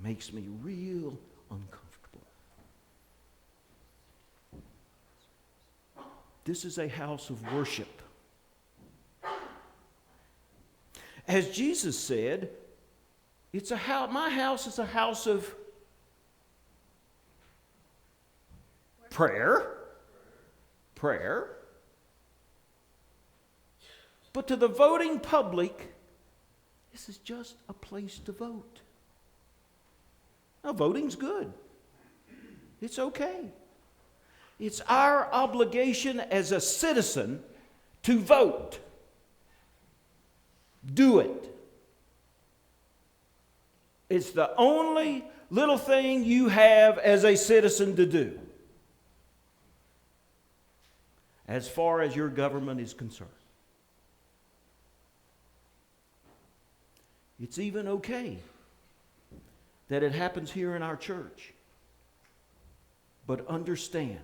makes me real uncomfortable. This is a house of worship. As Jesus said, it's a house. My house is a house of prayer. But to the voting public, this is just a place to vote. Now, voting's good. It's okay. It's our obligation as a citizen to vote. Do it. It's the only little thing you have as a citizen to do, as far as your government is concerned. It's even okay that it happens here in our church. But understand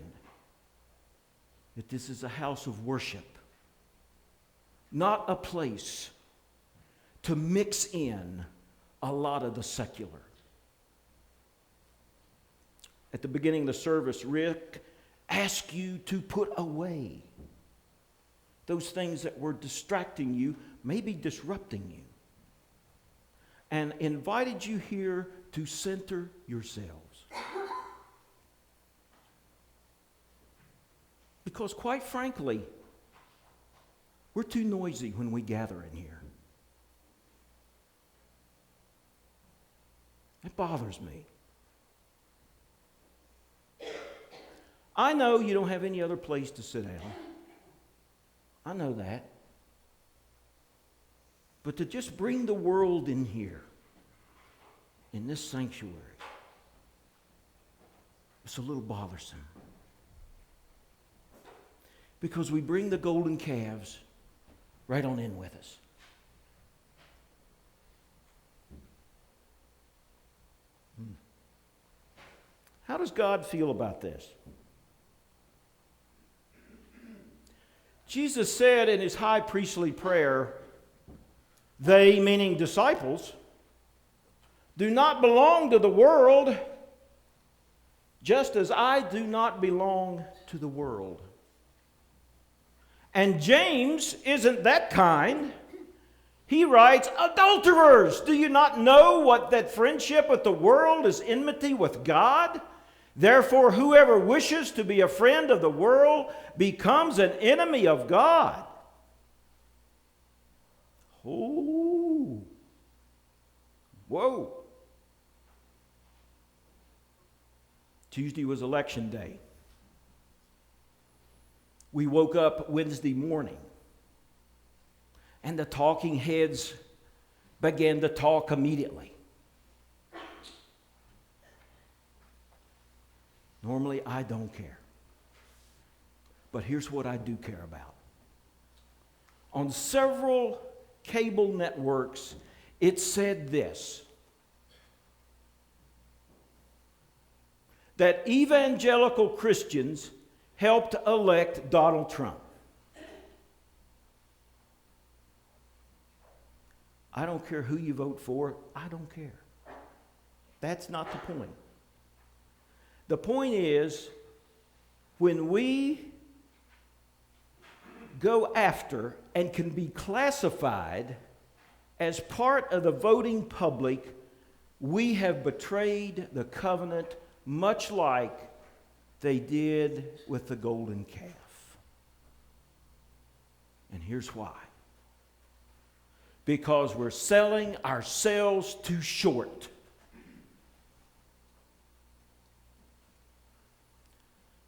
that this is a house of worship, not a place to mix in a lot of the secular. At the beginning of the service, Rick asked you to put away those things that were distracting you, maybe disrupting you, and invited you here to center yourselves. Because quite frankly, we're too noisy when we gather in here. It bothers me. I know you don't have any other place to sit down. I know that. But to just bring the world in here, in this sanctuary, it's a little bothersome. Because we bring the golden calves right on in with us. How does God feel about this? Jesus said in his high priestly prayer, they, meaning disciples, do not belong to the world, just as I do not belong to the world. And James isn't that kind. He writes, adulterers, do you not know what that friendship with the world is enmity with God? Therefore, whoever wishes to be a friend of the world becomes an enemy of God. Oh, whoa. Tuesday was election day. We woke up Wednesday morning, and the talking heads began to talk immediately. Normally, I don't care. But here's what I do care about. On several cable networks, it said this, that evangelical Christians helped elect Donald Trump. I don't care who you vote for. I don't care. That's not the point. The point is, when we go after and can be classified as part of the voting public, we have betrayed the covenant much like they did with the golden calf. And here's why. Because we're selling ourselves too short.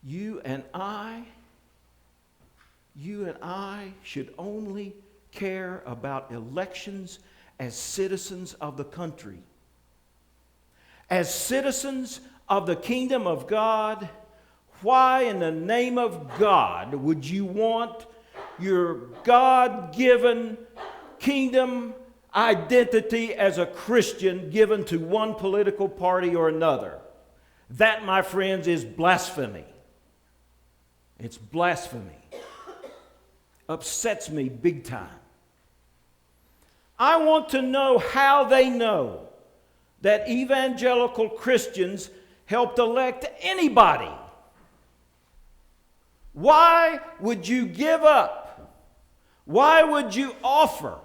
You and I should only care about elections as citizens of the country. As citizens of the kingdom of God, why in the name of God would you want your God-given kingdom identity as a Christian given to one political party or another? That, my friends, is blasphemy. It's blasphemy. Upsets me big time. I want to know how they know that evangelical Christians helped elect anybody. Why would you give up? Why would you offer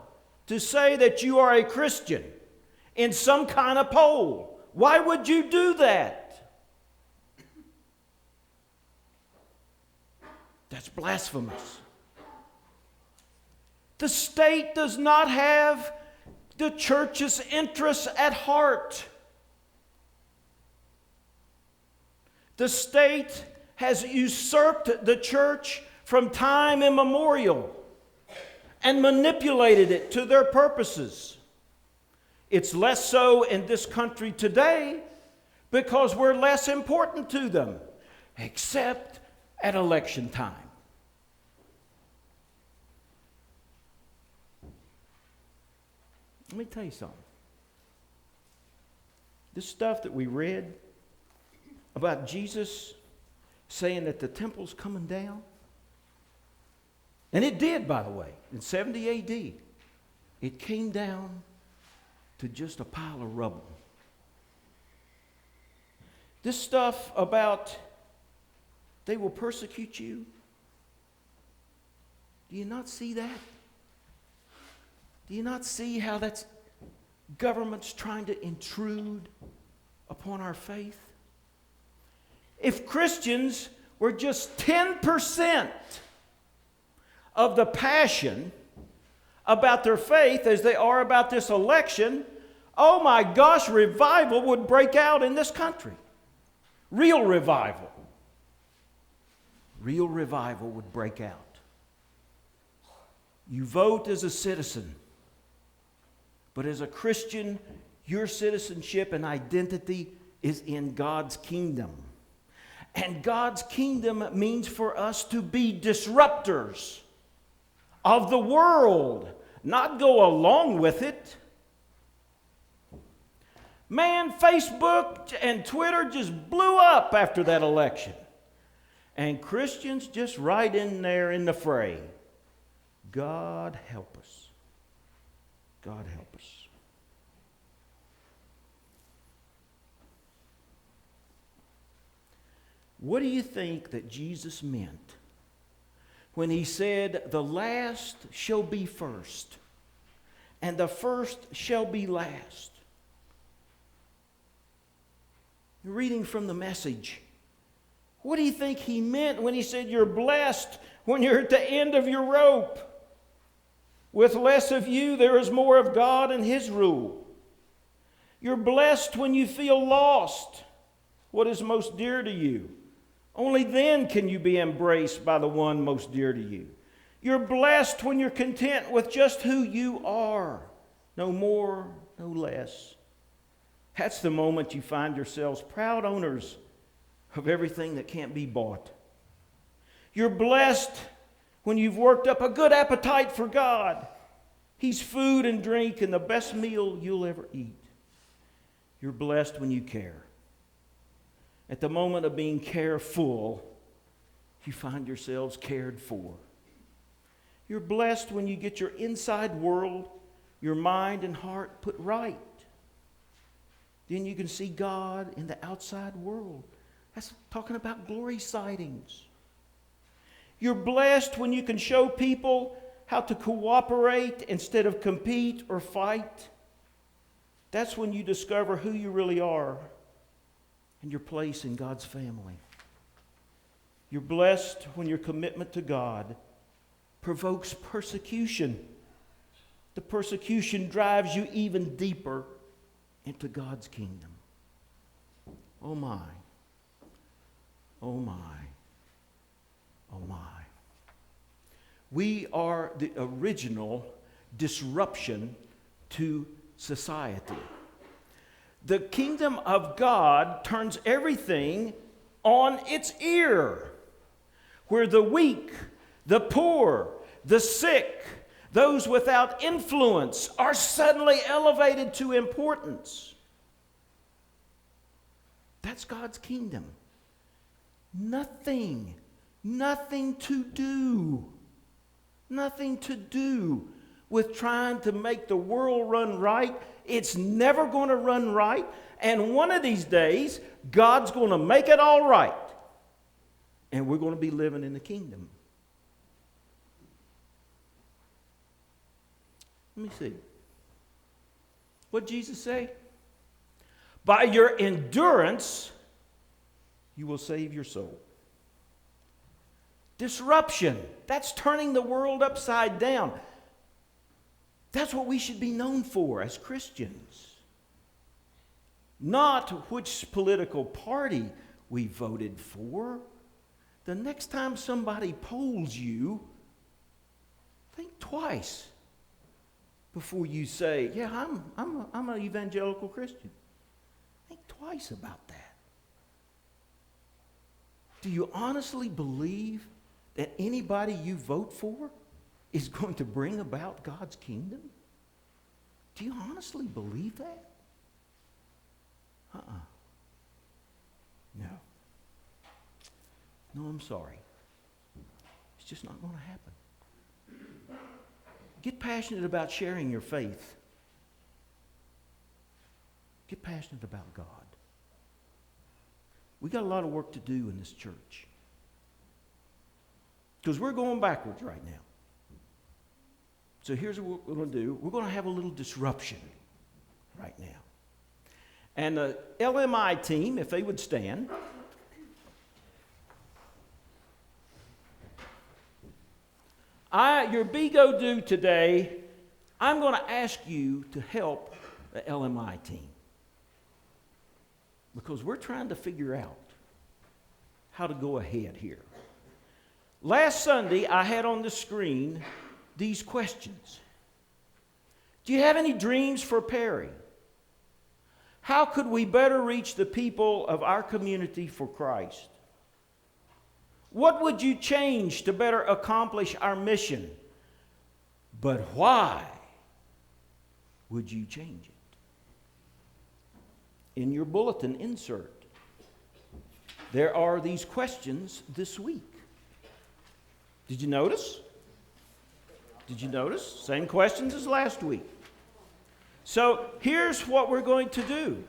to say that you are a Christian in some kind of poll? Why would you do that? That's blasphemous. The state does not have the church's interests at heart. The state has usurped the church from time immemorial and manipulated it to their purposes. It's less so in this country today because we're less important to them, except at election time. Let me tell you something. This stuff that we read about Jesus saying that the temple's coming down, and it did, by the way, in 70 AD. It came down to just a pile of rubble. This stuff about they will persecute you, do you not see that? Do you not see how that's government's trying to intrude upon our faith? If Christians were just 10% of the passion about their faith as they are about this election, oh my gosh, revival would break out in this country. Real revival. Real revival would break out. You vote as a citizen. But as a Christian, your citizenship and identity is in God's kingdom. And God's kingdom means for us to be disruptors of the world, not go along with it. Man, Facebook and Twitter just blew up after that election. And Christians just right in there in the fray. God help us. God help us. What do you think that Jesus meant when he said, the last shall be first, and the first shall be last? Reading from the Message. What do you think he meant when he said you're blessed when you're at the end of your rope? With less of you, there is more of God and his rule. You're blessed when you feel lost. What is most dear to you? Only then can you be embraced by the one most dear to you. You're blessed when you're content with just who you are. No more, no less. That's the moment you find yourselves proud owners of everything that can't be bought. You're blessed when you've worked up a good appetite for God. He's food and drink and the best meal you'll ever eat. You're blessed when you care. At the moment of being careful, you find yourselves cared for. You're blessed when you get your inside world, your mind and heart put right. Then you can see God in the outside world. That's talking about glory sightings. You're blessed when you can show people how to cooperate instead of compete or fight. That's when you discover who you really are and your place in God's family. You're blessed when your commitment to God provokes persecution. The persecution drives you even deeper into God's kingdom. Oh my. Oh my. Oh my. We are the original disruption to society. The kingdom of God turns everything on its ear, where the weak, the poor, the sick, those without influence are suddenly elevated to importance. That's God's kingdom. Nothing to do with trying to make the world run right. It's never going to run right. And one of these days, God's going to make it all right. And we're going to be living in the kingdom. Let me see. What did Jesus say? By your endurance, you will save your soul. Disruption. That's turning the world upside down. That's what we should be known for as Christians. Not which political party we voted for. The next time somebody polls you, think twice before you say, yeah, I'm an evangelical Christian. Think twice about that. Do you honestly believe that anybody you vote for is going to bring about God's kingdom? Do you honestly believe that? No. No, I'm sorry. It's just not going to happen. Get passionate about sharing your faith. Get passionate about God. We got a lot of work to do in this church. Because we're going backwards right now. So here's what we're going to do. We're going to have a little disruption right now. And the LMI team, if they would stand. Your Be-Go Do today, I'm going to ask you to help the LMI team. Because we're trying to figure out how to go ahead here. Last Sunday, I had on the screen these questions. Do you have any dreams for Perry? How could we better reach the people of our community for Christ? What would you change to better accomplish our mission? But why would you change it? In your bulletin insert, there are these questions this week. Did you notice? Did you notice? Same questions as last week. So here's what we're going to do.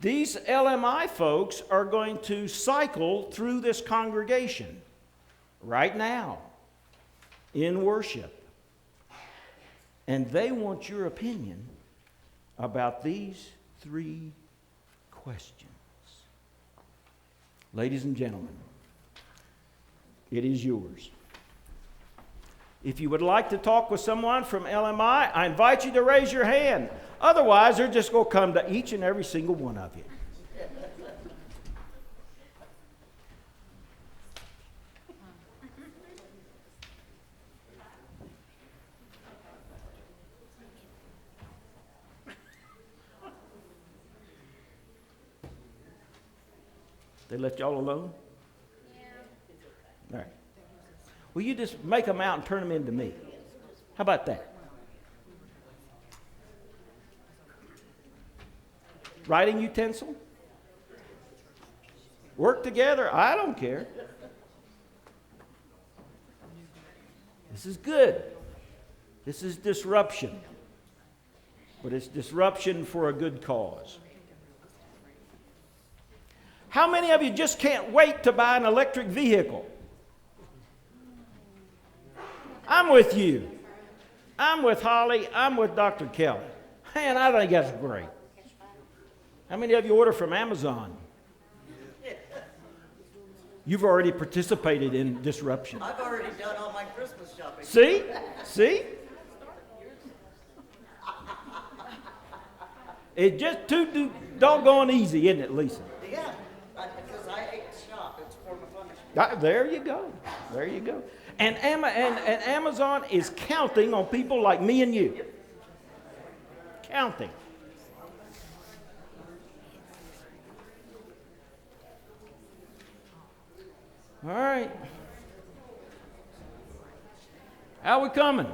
These LMI folks are going to cycle through this congregation right now in worship. And they want your opinion about these 3 questions. Ladies and gentlemen, it is yours. If you would like to talk with someone from LMI, I invite you to raise your hand. Otherwise, they're just going to come to each and every single one of you. They left y'all alone? Yeah. All right. Well, you just make them out and turn them into me. How about that? Writing utensil? Work together? I don't care. This is good. This is disruption. But it's disruption for a good cause. How many of you just can't wait to buy an electric vehicle? I'm with you. I'm with Holly. I'm with Dr. Kelly. Man, I think that's great. How many of you order from Amazon? You've already participated in disruption. I've already done all my Christmas shopping. See? See? It's just too doggone easy, isn't it, Lisa? Yeah, because I hate to shop. It's a form of punishment. There you go. There you go. And Amazon is counting on people like me and you. Counting. All right. How we coming?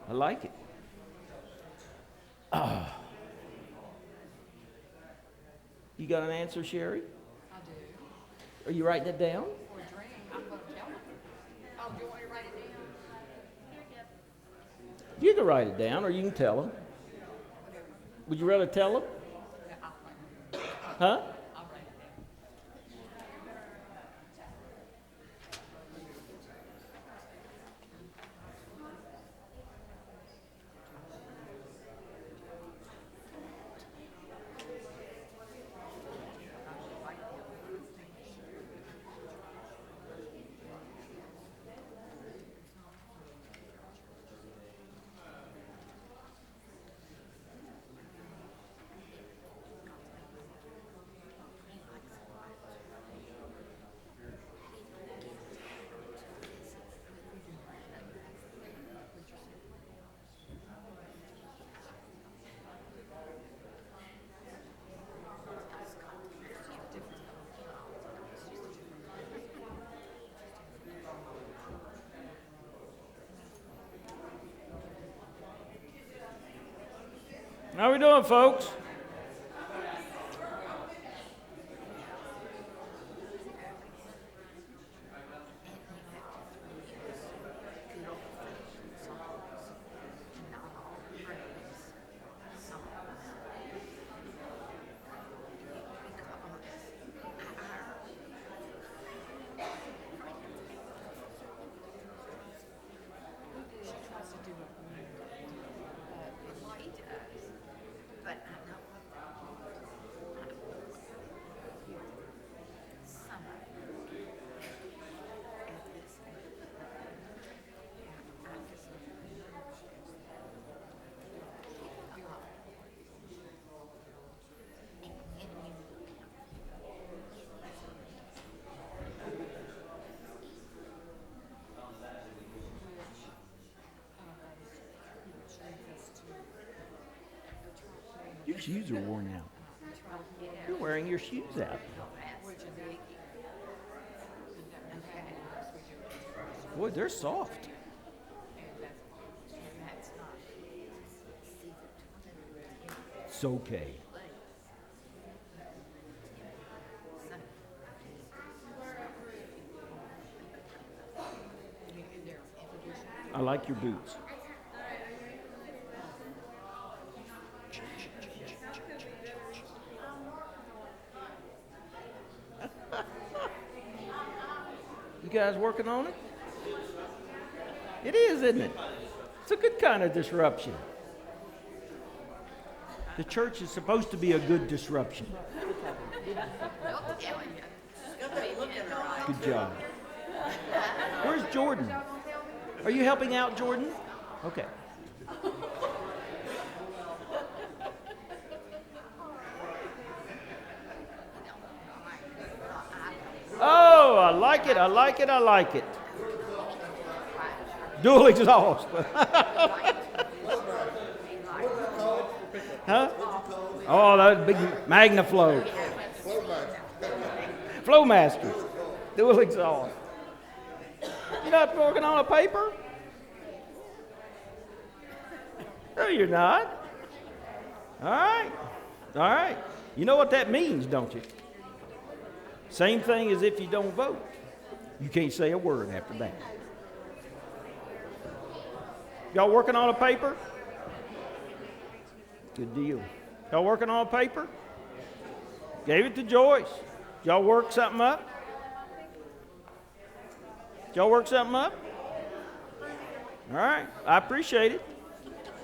I like it. You got an answer, Sherry? I do. Are you writing it down? For a dream, I'm You can write it down, or you can tell them. Would you rather tell them? Huh? How we doing, folks? Your shoes are worn out. You're wearing your shoes out. Boy, they're soft. It's okay. I like your boots. You guys working on it? It is, isn't it? It's a good kind of disruption. The church is supposed to be a good disruption. Good job. Where's Jordan? Are you helping out, Jordan? Okay. Oh, I like it, I like it, I like it. Dual exhaust. Huh? Oh, that big MagnaFlow. Flowmaster. Dual exhaust. You're not working on a paper? No, you're not. All right. All right. You know what that means, don't you? Same thing as if you don't vote. You can't say a word after that. Y'all working on a paper? Good deal. Y'all working on a paper? Gave it to Joyce. Y'all work something up? Y'all work something up? All right. I appreciate it.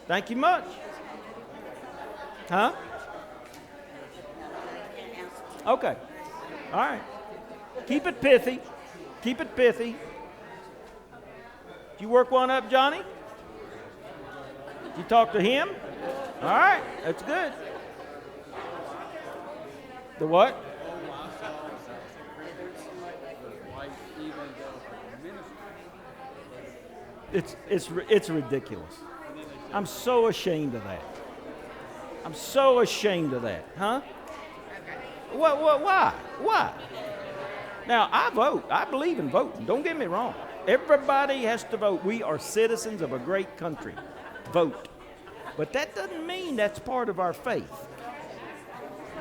Thank you much. Huh? Okay. All right. Keep it pithy. Keep it pithy. Did you work one up, Johnny? Did you talk to him? All right. That's good. The what? It's ridiculous. I'm so ashamed of that. I'm so ashamed of that. Huh? Why? Why? Now, I vote. I believe in voting. Don't get me wrong. Everybody has to vote. We are citizens of a great country. Vote. But that doesn't mean that's part of our faith.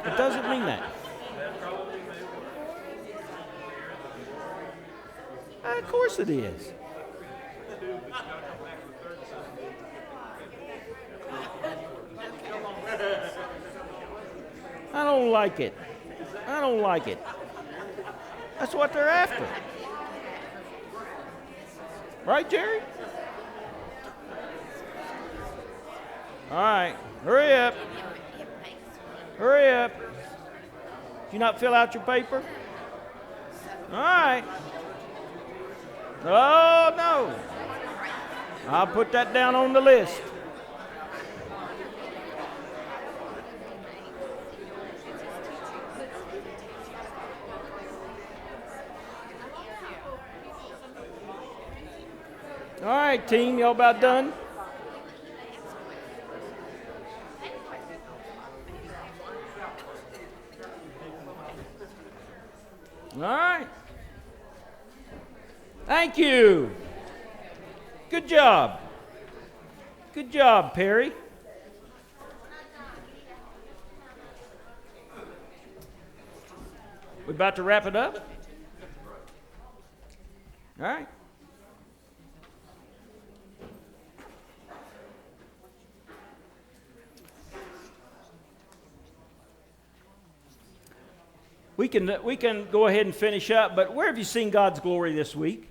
It doesn't mean that. Of course it is. don't like it. I don't like it. That's what they're after. Right, Jerry? All right, hurry up. Hurry up. Did you not fill out your paper? All right. Oh, no. I'll put that down on the list. All right, team, y'all about done? All right. Thank you. Good job. Good job, Perry. We about to wrap it up? All right. We can go ahead and finish up, but where have you seen God's glory this week?